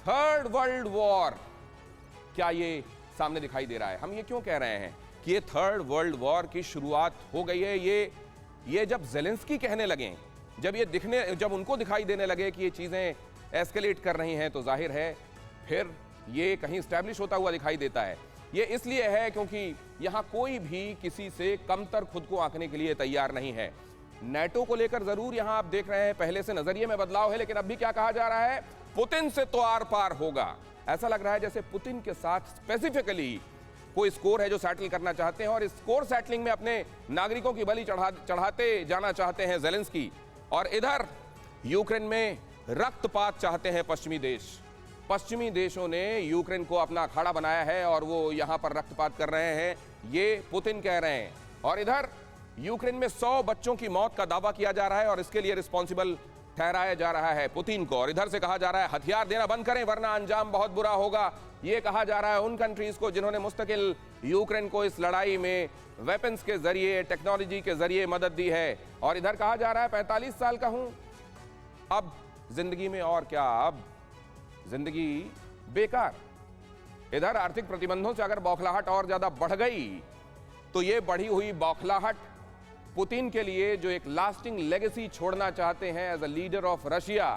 Third world war, क्या ये सामने दिखाई दे रहा है? हम ये क्यों कह रहे हैं कि ये थर्ड वर्ल्ड वॉर की शुरुआत हो गई है? ये जब ज़ेलेंस्की कहने लगे, जब उनको दिखाई देने लगे कि ये चीजें एस्केलेट कर रही हैं, तो जाहिर है फिर ये कहीं स्टैब्लिश होता हुआ दिखाई देता है। ये इसलिए है क्योंकि यहां कोई भी किसी से कमतर खुद को आंकने के लिए तैयार नहीं है। नेटो को लेकर जरूर यहां आप देख रहे हैं पहले से नजरिए में बदलाव है, लेकिन अब भी क्या कहा जा रहा है? पुतिन से तो आर पार होगा। ऐसा लग रहा है जैसे पुतिन के साथ स्पेसिफिकली कोई स्कोर है जो सेटल करना चाहते हैं, और इस स्कोर सेटलिंग में अपने नागरिकों की बलि चढ़ाते जाना चाहते हैं ज़ेलेंस्की। और इधर यूक्रेन में रक्तपात चाहते हैं पश्चिमी देश। पश्चिमी देशों ने यूक्रेन को अपना अखाड़ा बनाया है और वो यहां पर रक्तपात कर रहे हैं, ये पुतिन कह रहे हैं। और इधर यूक्रेन में 100 बच्चों की मौत का दावा किया जा रहा है और इसके लिए रिस्पॉन्सिबल ठहराया जा रहा है पुतिन को। और इधर से कहा जा रहा है हथियार देना बंद करें वरना अंजाम बहुत बुरा होगा। ये कहा जा रहा है उन कंट्रीज को जिन्होंने मुस्तकिल यूक्रेन को इस लड़ाई में वेपन्स के जरिए, टेक्नोलॉजी के जरिए मदद दी है। और इधर कहा जा रहा है 45 साल का हूं, अब जिंदगी में और क्या, अब जिंदगी बेकार। इधर आर्थिक प्रतिबंधों से अगर बौखलाहट और ज्यादा बढ़ गई तो ये बढ़ी हुई बौखलाहट पुतिन के लिए जो एक लास्टिंग लेगेसी छोड़ना चाहते हैं as a leader of Russia,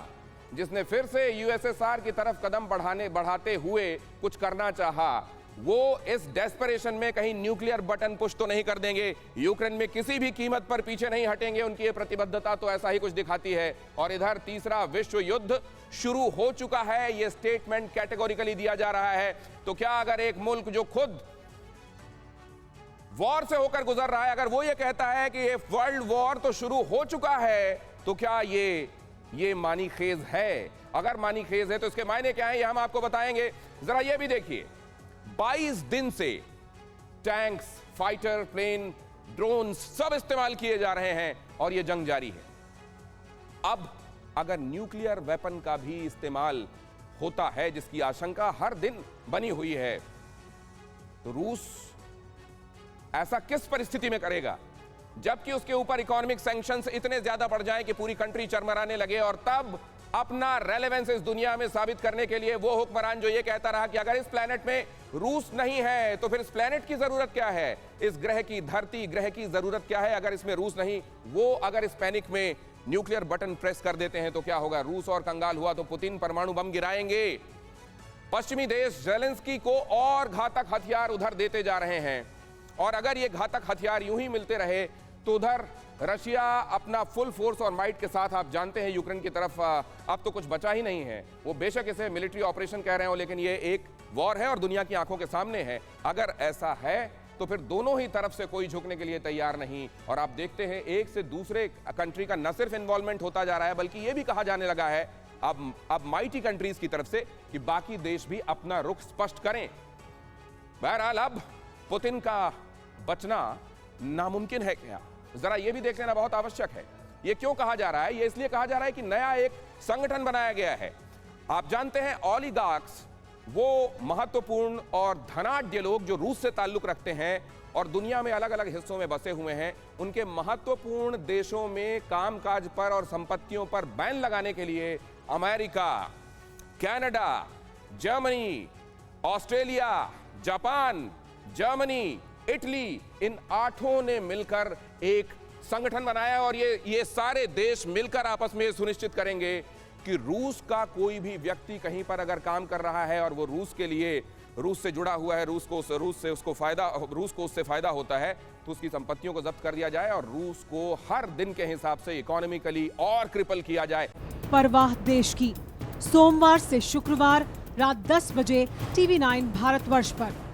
जिसने फिर से यूएसएसआर की तरफ कदम बढ़ाते हुए कुछ करना चाहा, वो इस डेस्परेशन में कहीं न्यूक्लियर बटन पुश तो नहीं कर देंगे। यूक्रेन में किसी भी कीमत पर पीछे नहीं हटेंगे। उनकी ये प्रतिबद्धता तो ऐसा ही कुछ दिखाती है। और इधर तीसरा विश्व युद्ध शुरू हो चुका है, ये स्टेटमेंट कैटेगोरिकली दिया जा रहा है। तो क्या अगर एक मुल्क जो खुद वॉर से होकर गुजर रहा है, अगर वो ये कहता है कि ये वर्ल्ड वॉर तो शुरू हो चुका है, तो क्या ये मानी खेज है? अगर मानी खेज है तो इसके मायने क्या है, ये हम आपको बताएंगे। जरा ये भी देखिए, 22 दिन से टैंक्स, फाइटर प्लेन, ड्रोन सब इस्तेमाल किए जा रहे हैं और यह जंग जारी है। अब अगर न्यूक्लियर वेपन का भी इस्तेमाल होता है, जिसकी आशंका हर दिन बनी हुई है, तो रूस ऐसा किस परिस्थिति में करेगा जबकि उसके ऊपर इकोनॉमिक सैंक्शंस इतने ज्यादा बढ़ जाएं कि पूरी कंट्री चरमराने लगे। और तब अपना रेलेवेंस इस दुनिया में साबित करने के लिए वो हुक्मरान जो ये कहता रहा कि अगर इस प्लेनेट में रूस नहीं है तो फिर इस प्लेनेट की जरूरत क्या है, इस ग्रह की धरती ग्रह की जरूरत क्या है अगर इसमें रूस नहीं, वो अगर इस पैनिक में न्यूक्लियर बटन प्रेस कर देते हैं तो क्या होगा? रूस और कंगाल हुआ तो पुतिन परमाणु बम गिराएंगे। पश्चिमी देश ज़ेलेंस्की को और घातक हथियार उधर देते जा रहे हैं, और अगर ये घातक हथियार यूं ही मिलते रहे तो उधर रशिया अपना फुल फोर्स और माइट के साथ, आप जानते हैं यूक्रेन की तरफ अब तो कुछ बचा ही नहीं है। वो बेशक इसे मिलिट्री ऑपरेशन कह रहे हो, लेकिन ये एक वॉर है और दुनिया की आंखों के सामने है। अगर ऐसा है तो फिर दोनों ही तरफ से कोई झुकने के लिए तैयार नहीं। और आप देखते हैं एक से दूसरे कंट्री का न सिर्फ इन्वॉल्वमेंट होता जा रहा है, बल्कि ये भी कहा जाने लगा है अब माइटी कंट्रीज की तरफ से कि बाकी देश भी अपना रुख स्पष्ट करें। बहरहाल अब पुतिन का बचना नामुमकिन है क्या, जरा ये भी देख लेना बहुत आवश्यक है। ये क्यों कहा जा रहा है? ये इसलिए कहा जा रहा है कि नया एक संगठन बनाया गया है। आप जानते हैं ओलिगार्क्स, वो महत्वपूर्ण और धनाढ्य लोग जो रूस से ताल्लुक रखते हैं और दुनिया में अलग अलग हिस्सों में बसे हुए हैं, उनके महत्वपूर्ण देशों में कामकाज पर और संपत्तियों पर बैन लगाने के लिए America, Canada, Germany, Australia, Japan, Germany, Italy, इन 8 ने मिलकर एक संगठन बनाया। और ये सारे देश मिलकर आपस में सुनिश्चित करेंगे कि रूस का कोई भी व्यक्ति कहीं पर अगर काम कर रहा है और वो रूस के लिए, रूस से जुड़ा हुआ है, रूस को उससे फायदा होता है, तो उसकी संपत्तियों को जब्त कर दिया जाए और रूस को हर दिन के हिसाब से इकोनॉमिकली और क्रिपल किया जाए। परवाह देश की, सोमवार से शुक्रवार रात 10 बजे TV9 भारतवर्ष पर।